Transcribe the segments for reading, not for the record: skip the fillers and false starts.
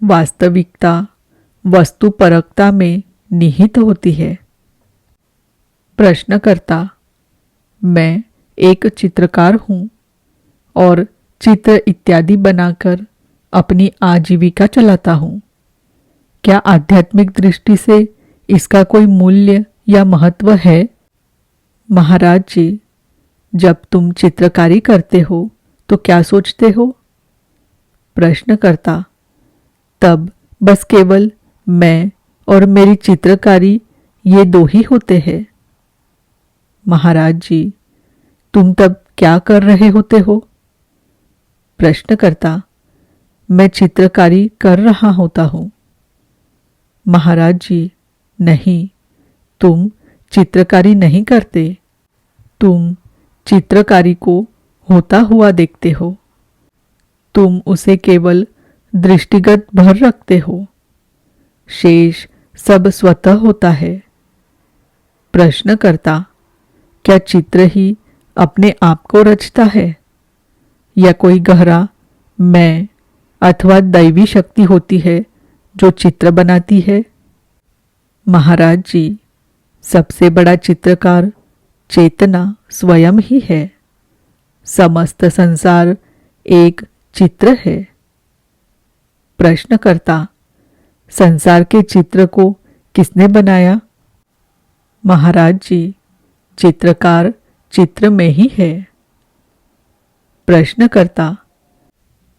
वास्तविकता वस्तुपरकता में निहित होती है। प्रश्नकर्ता: मैं एक चित्रकार हूँ और चित्र इत्यादि बनाकर अपनी आजीविका चलाता हूँ। क्या आध्यात्मिक दृष्टि से इसका कोई मूल्य या महत्व है? महाराज जी, जब तुम चित्रकारी करते हो तो क्या सोचते हो? प्रश्नकर्ता: तब बस केवल मैं और मेरी चित्रकारी, ये दो ही होते हैं। महाराज जी, तुम तब क्या कर रहे होते हो? प्रश्नकर्ता: मैं चित्रकारी कर रहा होता हूँ। महाराज जी, नहीं, तुम चित्रकारी नहीं करते। तुम चित्रकारी को होता हुआ देखते हो। तुम उसे केवल दृष्टिगत भर रखते हो। शेष सब स्वतः होता है। प्रश्नकर्ता: क्या चित्र ही अपने आप को रचता है या कोई गहरा मैं अथवा दैवी शक्ति होती है जो चित्र बनाती है? महाराज जी, सबसे बड़ा चित्रकार चेतना स्वयं ही है। समस्त संसार एक चित्र है। प्रश्नकर्ता: संसार के चित्र को किसने बनाया? महाराज जी, चित्रकार चित्र में ही है। प्रश्नकर्ता: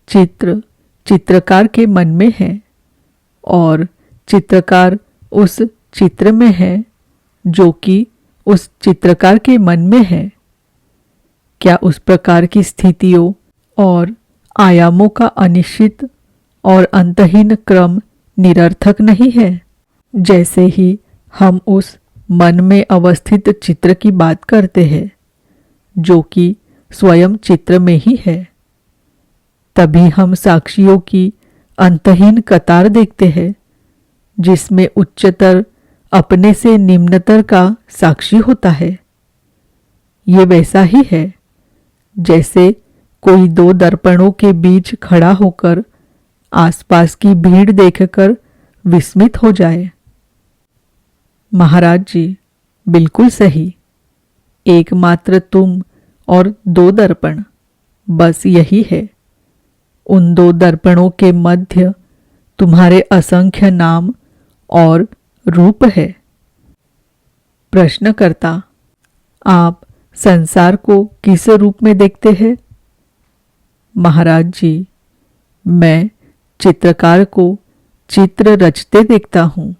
चित्र चित्रकार के मन में है और चित्रकार उस चित्र में है जो कि उस चित्रकार के मन में है। क्या उस प्रकार की स्थितियों और आयामों का अनिश्चित और अंतहीन क्रम निरर्थक नहीं है? जैसे ही हम उस मन में अवस्थित चित्र की बात करते हैं जो कि स्वयं चित्र में ही है, तभी हम साक्षियों की अंतहीन कतार देखते हैं जिसमें उच्चतर अपने से निम्नतर का साक्षी होता है। ये वैसा ही है जैसे कोई दो दर्पणों के बीच खड़ा होकर आसपास की भीड़ देखकर विस्मित हो जाए। महाराज जी, बिल्कुल सही। एकमात्र तुम और दो दर्पण, बस यही है। उन दो दर्पणों के मध्य तुम्हारे असंख्य नाम और रूप है। प्रश्नकर्ता: आप संसार को किस रूप में देखते हैं? महाराज जी, मैं चित्रकार को चित्र रचते देखता हूँ।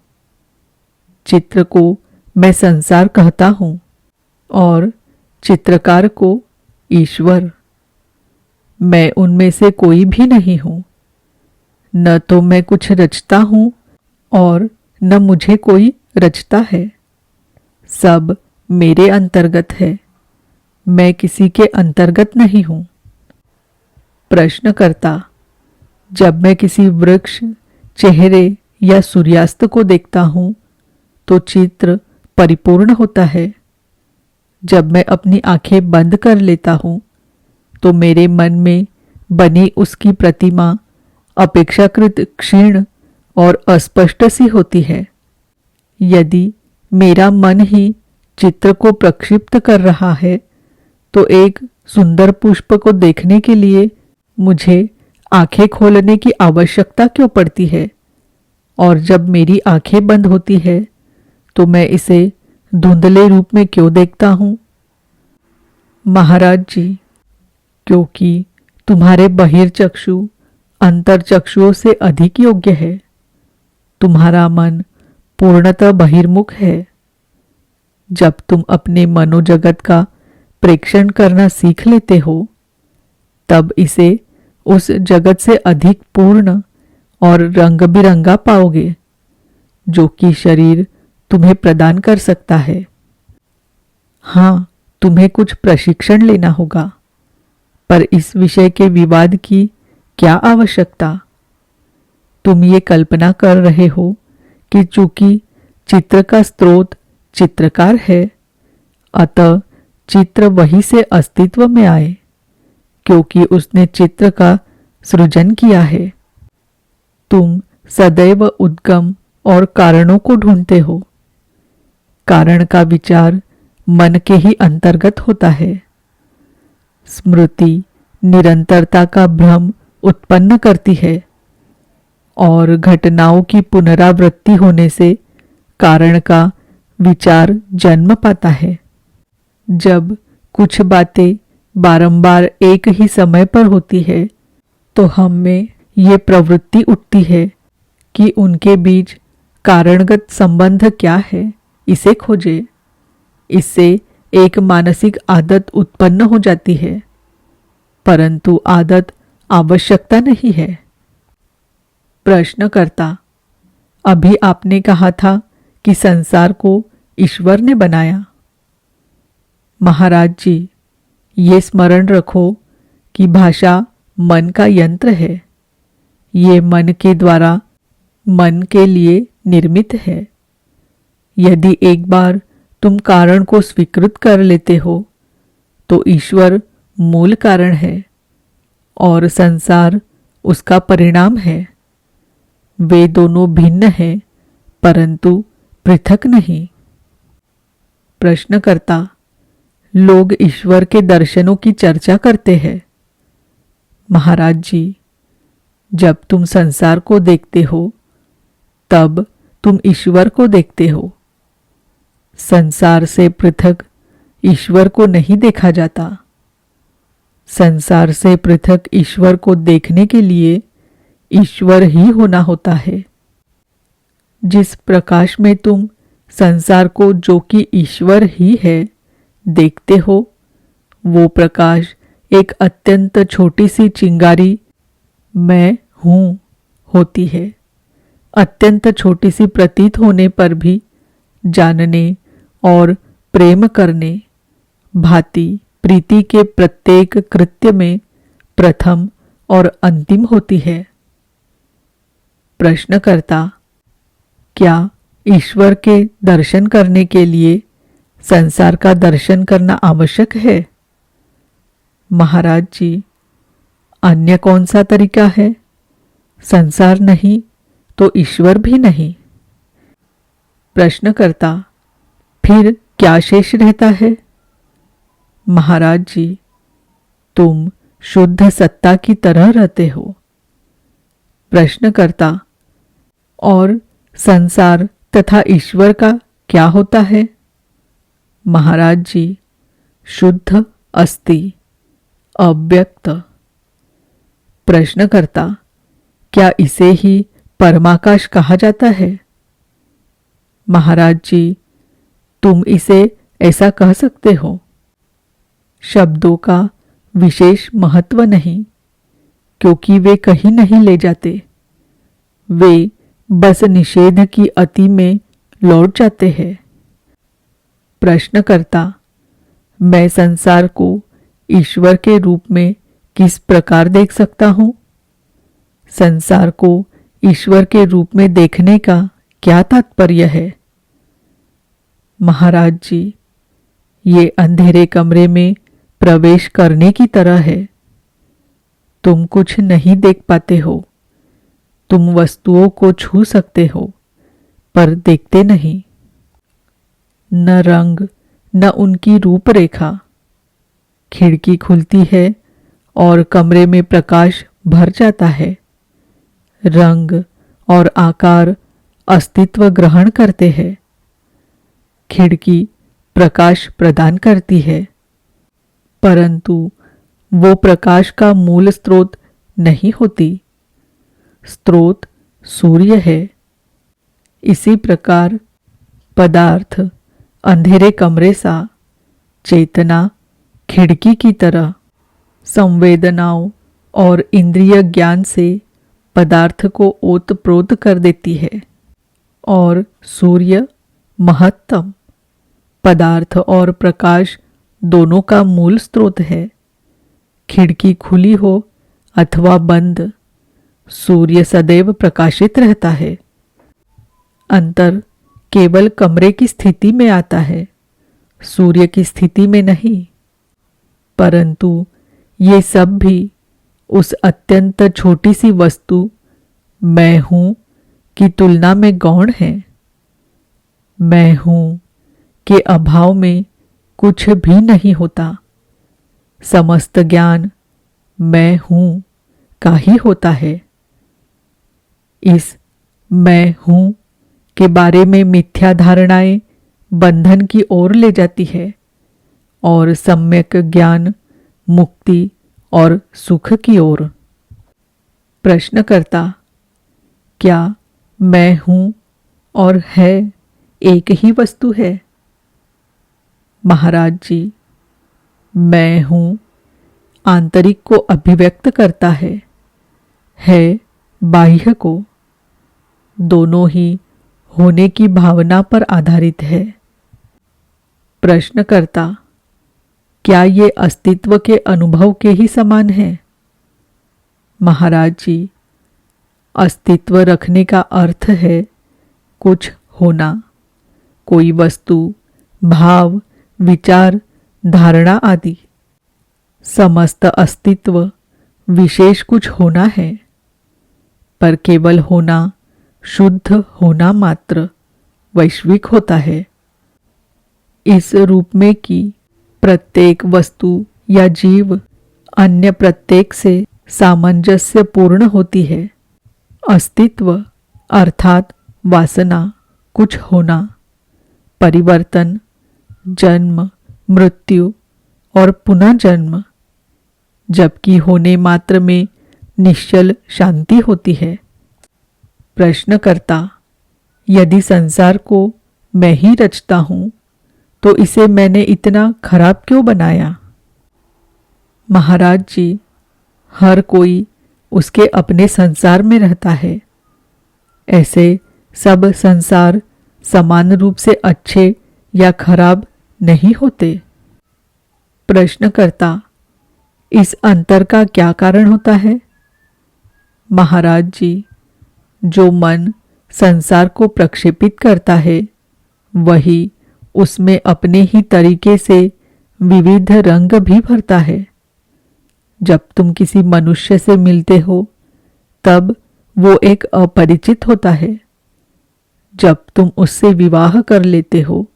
चित्र को मैं संसार कहता हूँ और चित्रकार को ईश्वर। मैं उनमें से कोई भी नहीं हूँ। न तो मैं कुछ रचता हूँ और न मुझे कोई रचता है। सब मेरे अंतर्गत है। मैं किसी के अंतर्गत नहीं हूँ। प्रश्नकर्ता: जब मैं किसी वृक्ष, चेहरे या सूर्यास्त को देखता हूँ तो चित्र परिपूर्ण होता है। जब मैं अपनी आंखें बंद कर लेता हूँ तो मेरे मन में बनी उसकी प्रतिमा अपेक्षाकृत क्षीण और अस्पष्ट सी होती है। यदि मेरा मन ही चित्र को प्रक्षिप्त कर रहा है तो एक सुंदर पुष्प को देखने के लिए मुझे आंखें खोलने की आवश्यकता क्यों पड़ती है? और जब मेरी आंखें बंद होती है तो मैं इसे धुंधले रूप में क्यों देखता हूँ? महाराज जी, क्योंकि तुम्हारे बहिर्चक्षु अंतर्चक्षुओं से अधिक योग्य है। तुम्हारा मन पूर्णतः बहिर्मुख है। जब तुम अपने मनोजगत का प्रेक्षण करना सीख लेते हो तब इसे उस जगत से अधिक पूर्ण और रंग बिरंगा पाओगे जो कि शरीर तुम्हें प्रदान कर सकता है। हाँ, तुम्हें कुछ प्रशिक्षण लेना होगा, पर इस विषय के विवाद की क्या आवश्यकता? तुम ये कल्पना कर रहे हो कि चूंकि चित्र का स्रोत चित्रकार है, अतः चित्र वही से अस्तित्व में आए क्योंकि उसने चित्र का सृजन किया है। तुम सदैव उद्गम और कारणों को ढूंढते हो। कारण का विचार मन के ही अंतर्गत होता है। स्मृति निरंतरता का भ्रम उत्पन्न करती है और घटनाओं की पुनरावृत्ति होने से कारण का विचार जन्म पाता है। जब कुछ बातें बारंबार एक ही समय पर होती है तो हम में ये प्रवृत्ति उठती है कि उनके बीच कारणगत संबंध क्या है, इसे खोजे। इससे एक मानसिक आदत उत्पन्न हो जाती है, परंतु आदत आवश्यकता नहीं है। प्रश्नकर्ता, अभी आपने कहा था कि संसार को ईश्वर ने बनाया। महाराज जी, ये स्मरण रखो कि भाषा मन का यंत्र है। ये मन के द्वारा मन के लिए निर्मित है। यदि एक बार तुम कारण को स्वीकृत कर लेते हो तो ईश्वर मूल कारण है और संसार उसका परिणाम है। वे दोनों भिन्न हैं परंतु पृथक नहीं। प्रश्नकर्ता, लोग ईश्वर के दर्शनों की चर्चा करते हैं। महाराज जी, जब तुम संसार को देखते हो तब तुम ईश्वर को देखते हो। संसार से पृथक ईश्वर को नहीं देखा जाता। संसार से पृथक ईश्वर को देखने के लिए ईश्वर ही होना होता है। जिस प्रकाश में तुम संसार को, जो कि ईश्वर ही है, देखते हो, वो प्रकाश एक अत्यंत छोटी सी चिंगारी मैं हूँ होती है। अत्यंत छोटी सी प्रतीत होने पर भी जानने और प्रेम करने भांति प्रीति के प्रत्येक कृत्य में प्रथम और अंतिम होती है। प्रश्नकर्ता, क्या ईश्वर के दर्शन करने के लिए संसार का दर्शन करना आवश्यक है? महाराज जी, अन्य कौन सा तरीका है? संसार नहीं तो ईश्वर भी नहीं। प्रश्नकर्ता, फिर क्या शेष रहता है? महाराज जी, तुम शुद्ध सत्ता की तरह रहते हो। प्रश्नकर्ता, और संसार तथा ईश्वर का क्या होता है? महाराज जी, शुद्ध अस्ति, अव्यक्त। प्रश्नकर्ता, क्या इसे ही परमाकाश कहा जाता है? महाराज जी, तुम इसे ऐसा कह सकते हो। शब्दों का विशेष महत्व नहीं, क्योंकि वे कहीं नहीं ले जाते। वे बस निषेध की अति में लौट जाते हैं। प्रश्नकर्ता, मैं संसार को ईश्वर के रूप में किस प्रकार देख सकता हूँ? संसार को ईश्वर के रूप में देखने का क्या तात्पर्य है? महाराज जी, ये अंधेरे कमरे में प्रवेश करने की तरह है। तुम कुछ नहीं देख पाते हो। तुम वस्तुओं को छू सकते हो पर देखते नहीं। न रंग न उनकी रूपरेखा। खिड़की खुलती है और कमरे में प्रकाश भर जाता है। रंग और आकार अस्तित्व ग्रहण करते हैं। खिड़की प्रकाश प्रदान करती है, परंतु वो प्रकाश का मूल स्रोत नहीं होती। स्रोत सूर्य है। इसी प्रकार पदार्थ अंधेरे कमरे सा, चेतना खिड़की की तरह संवेदनाओं और इंद्रिय ज्ञान से पदार्थ को ओतप्रोत कर देती है। और सूर्य महत्तम पदार्थ और प्रकाश दोनों का मूल स्रोत है। खिड़की खुली हो अथवा बंद, सूर्य सदैव प्रकाशित रहता है। अंतर केवल कमरे की स्थिति में आता है, सूर्य की स्थिति में नहीं। परंतु ये सब भी उस अत्यंत छोटी सी वस्तु मैं हूँ की तुलना में गौण है। मैं हूं के अभाव में कुछ भी नहीं होता। समस्त ज्ञान मैं हूं का ही होता है। इस मैं हूं के बारे में मिथ्या धारणाएं बंधन की ओर ले जाती है और सम्यक ज्ञान मुक्ति और सुख की ओर। प्रश्नकर्ता, क्या मैं हूं और है एक ही वस्तु है? महाराज जी, मैं हूं आंतरिक को अभिव्यक्त करता है बाह्य को। दोनों ही होने की भावना पर आधारित है। प्रश्नकर्ता, क्या ये अस्तित्व के अनुभव के ही समान है? महाराज जी, अस्तित्व रखने का अर्थ है कुछ होना, कोई वस्तु, भाव, विचार, धारणा आदि। समस्त अस्तित्व विशेष कुछ होना है, पर केवल होना, शुद्ध होना मात्र वैश्विक होता है। इस रूप में कि प्रत्येक वस्तु या जीव अन्य प्रत्येक से सामंजस्य पूर्ण होती है। अस्तित्व अर्थात वासना, कुछ होना, परिवर्तन, जन्म, मृत्यु और पुनः जन्म, जबकि होने मात्र में निश्चल शांति होती है। प्रश्नकर्ता, यदि संसार को मैं ही रचता हूं तो इसे मैंने इतना खराब क्यों बनाया? महाराज जी, हर कोई उसके अपने संसार में रहता है। ऐसे सब संसार समान रूप से अच्छे या खराब नहीं होते। प्रश्नकर्ता, इस अंतर का क्या कारण होता है? महाराज जी, जो मन संसार को प्रक्षेपित करता है वही उसमें अपने ही तरीके से विविध रंग भी भरता है। जब तुम किसी मनुष्य से मिलते हो तब वो एक अपरिचित होता है। जब तुम उससे विवाह कर लेते हो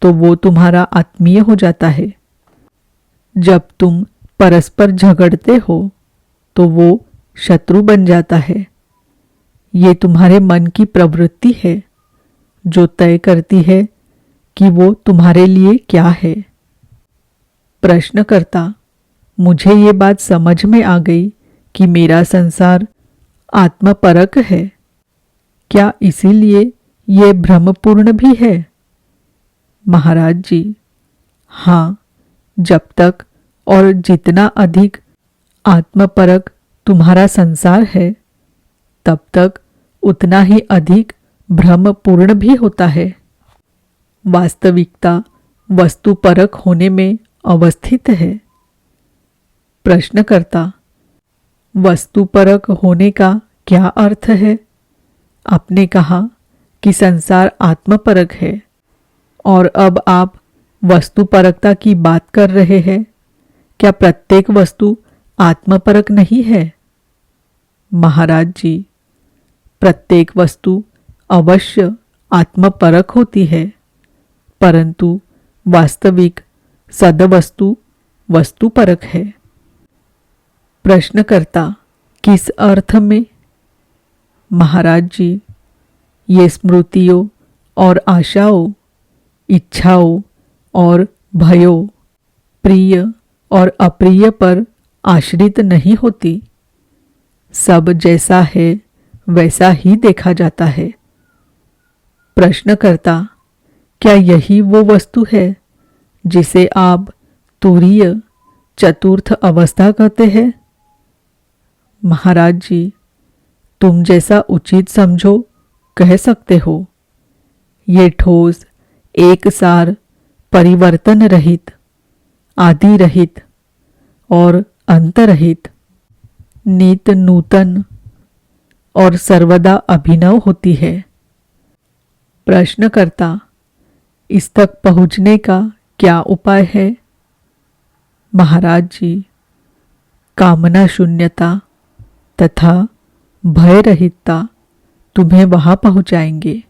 तो वो तुम्हारा आत्मीय हो जाता है। जब तुम परस्पर झगड़ते हो तो वो शत्रु बन जाता है। ये तुम्हारे मन की प्रवृत्ति है जो तय करती है कि वो तुम्हारे लिए क्या है। प्रश्नकर्ता, मुझे ये बात समझ में आ गई कि मेरा संसार आत्मपरक है। क्या इसीलिए ये भ्रमपूर्ण भी है? महाराज जी, हाँ, जब तक और जितना अधिक आत्मपरक तुम्हारा संसार है तब तक उतना ही अधिक भ्रमपूर्ण भी होता है। वास्तविकता वस्तुपरक होने में अवस्थित है। प्रश्नकर्ता, वस्तुपरक होने का क्या अर्थ है? आपने कहा कि संसार आत्मपरक है और अब आप वस्तुपरकता की बात कर रहे हैं। क्या प्रत्येक वस्तु आत्मपरक नहीं है? महाराज जी, प्रत्येक वस्तु अवश्य आत्मपरक होती है, परंतु वास्तविक सदवस्तु वस्तुपरक है। प्रश्नकर्ता, किस अर्थ में? महाराज जी, ये स्मृतियों और आशाओं, इच्छाओं और भयों, प्रिय और अप्रिय पर आश्रित नहीं होती। सब जैसा है वैसा ही देखा जाता है। प्रश्नकर्ता, क्या यही वो वस्तु है जिसे आप तुरीय चतुर्थ अवस्था कहते हैं? महाराज जी, तुम जैसा उचित समझो कह सकते हो। ये ठोस, एकसार, परिवर्तन रहित, आदि रहित और अंत रहित, नित नूतन और सर्वदा अभिनव होती है। प्रश्नकर्ता, इस तक पहुँचने का क्या उपाय है? महाराज जी, कामना शून्यता तथा भय रहितता तुम्हें वहां पहुंचाएंगे।